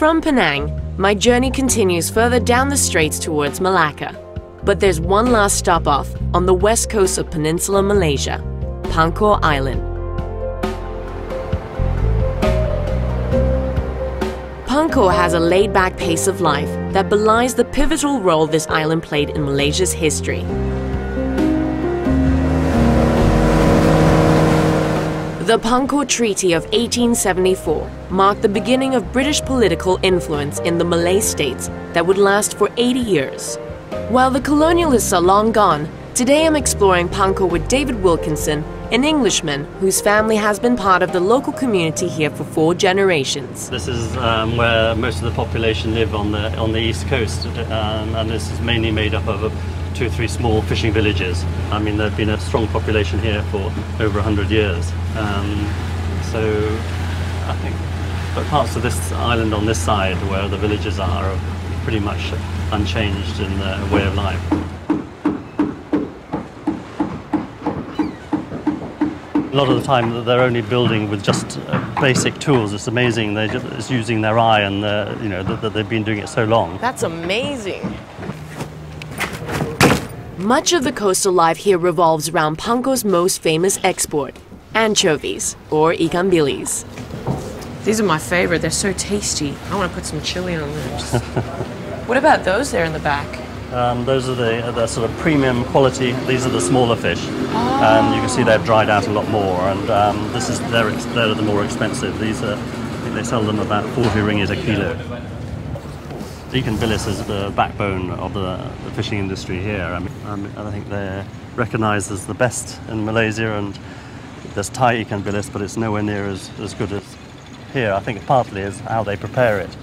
From Penang, my journey continues further down the straits towards Malacca. But there's one last stop off on the west coast of Peninsula Malaysia, Pangkor Island. Pangkor has a laid-back pace of life that belies the pivotal role this island played in Malaysia's history. The Pangkor Treaty of 1874 marked the beginning of British political influence in the Malay states that would last for 80 years. While the colonialists are long gone, today I'm exploring Pangkor with David Wilkinson, an Englishman whose family has been part of the local community here for 4 generations. This is where most of the population live on the east coast, and this is mainly made up of 2 or 3 small fishing villages. I mean, there's been a strong population here for over 100 years. So I think, but parts of this island on this side where the villages are pretty much unchanged in their way of life. A lot of the time they're only building with just basic tools. It's amazing. They're just using their eye, and you know that they've been doing it so long. That's amazing. Much of the coastal life here revolves around Pangkor's most famous export, anchovies, or ikan bilis. These are my favorite. They're so tasty. I want to put some chili on them. What about those there in the back? Those are the sort of premium quality. These are the smaller fish. You can see they've dried out a lot more, and they're the more expensive. These are, I think they sell them about 40 ringgit a kilo. Ikan bilis is the backbone of the fishing industry here. I think they're recognised as the best in Malaysia, and there's Thai ikan bilis, but it's nowhere near as good as here. I think partly is how they prepare it.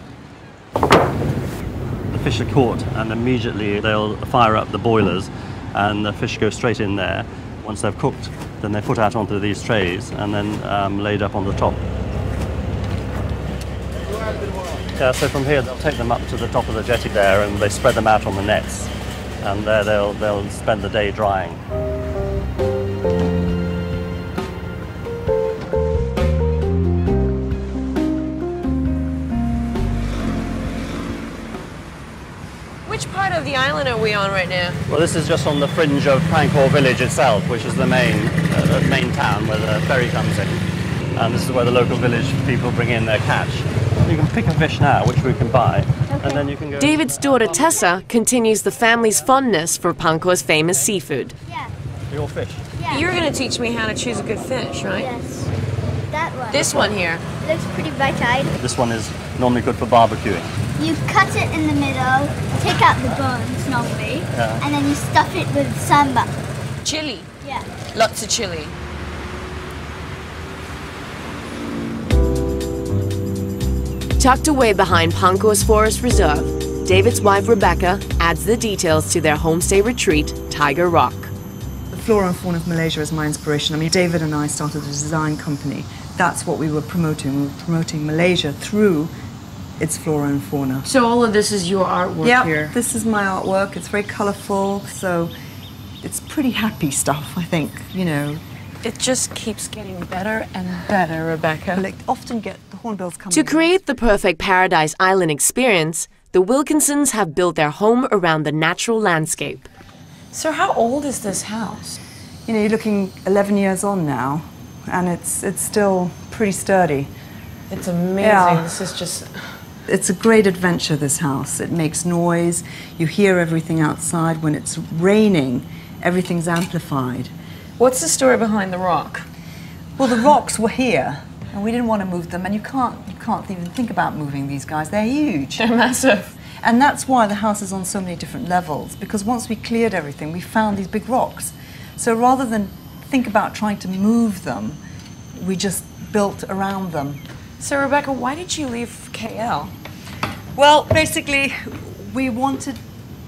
The fish are caught, and immediately they'll fire up the boilers, and the fish go straight in there. Once they've cooked, then they're put out onto these trays and then laid up on the top. Yeah, so from here they'll take them up to the top of the jetty there, and they spread them out on the nets, and there they'll spend the day drying. Which part of the island are we on right now? Well, this is just on the fringe of Pangkor village itself, which is the main town where the ferry comes in. And this is where the local village people bring in their catch. You can pick a fish now, which we can buy, and then you can go... David's daughter Tessa continues the family's fondness for Pangkor's famous seafood. Yeah. Your fish? Yeah. You're going to teach me how to choose a good fish, right? Yes. That one. This one here. Looks pretty bright-eyed. This one is normally good for barbecuing. You cut it in the middle, take out the bones normally, and then you stuff it with sambal. Chili. Yeah. Lots of chili. Tucked away behind Pangkor's Forest Reserve, David's wife Rebecca adds the details to their homestay retreat, Tiger Rock. The flora and fauna of Malaysia is my inspiration. I mean, David and I started a design company. That's what we were promoting. We were promoting Malaysia through its flora and fauna. So all of this is your artwork here? Yeah, this is my artwork. It's very colourful, so it's pretty happy stuff, I think, you know. It just keeps getting better and better, Rebecca. Like, often get the hornbills coming. To create the perfect Paradise Island experience, the Wilkinsons have built their home around the natural landscape. So how old is this house? You know, you're looking 11 years on now, and it's still pretty sturdy. It's amazing. Yeah. This is just... It's a great adventure, this house. It makes noise. You hear everything outside. When it's raining, everything's amplified. What's the story behind the rock? Well, the rocks were here, and we didn't want to move them, and you can't even think about moving these guys. They're huge. They're massive. And that's why the house is on so many different levels, because once we cleared everything, we found these big rocks. So rather than think about trying to move them, we just built around them. So, Rebecca, why did you leave KL? Well, basically, we wanted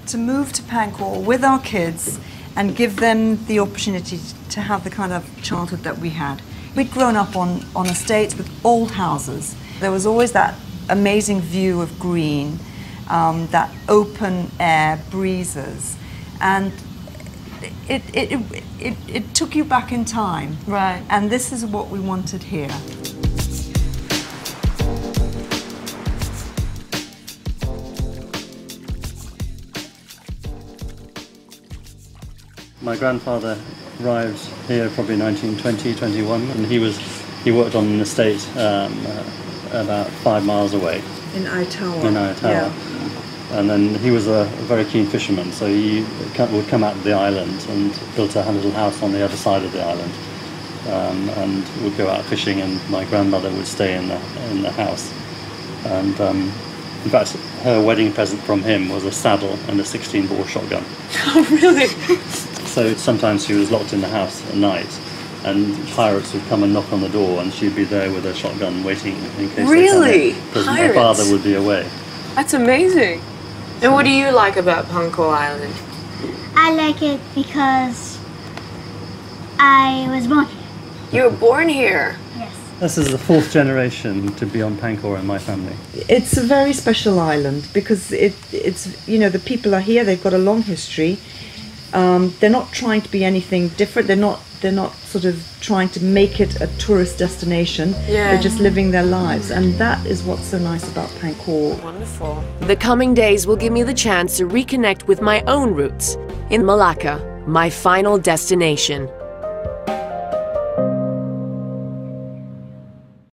to move to Pangkor with our kids and give them the opportunity to have the kind of childhood that we had. We'd grown up on estates with old houses. There was always that amazing view of green, that open air breezes, and it took you back in time. Right. And this is what we wanted here. My grandfather arrived here probably 1920, 21, and he worked on an estate about 5 miles away. In Aitawa. In Aitawa. Yeah. And then he was a very keen fisherman, so he would come out to the island and built a little house on the other side of the island, and would go out fishing, and my grandmother would stay in the house. And in fact, her wedding present from him was a saddle and a 16-bore shotgun. Oh, really? So sometimes she was locked in the house at night, and pirates would come and knock on the door, and she'd be there with a shotgun waiting in case Really? they come in, because my Pirates? father would be away. That's amazing. And what do you like about Pangkor Island? I like it because I was born here. You were born here. Yes. This is the 4th generation to be on Pangkor in my family. It's a very special island because it's the people are here. They've got a long history. They're not trying to be anything different. They're not sort of trying to make it a tourist destination. Yeah. They're just living their lives, and that is what's so nice about Pangkor. Wonderful. The coming days will give me the chance to reconnect with my own roots in Malacca, my final destination.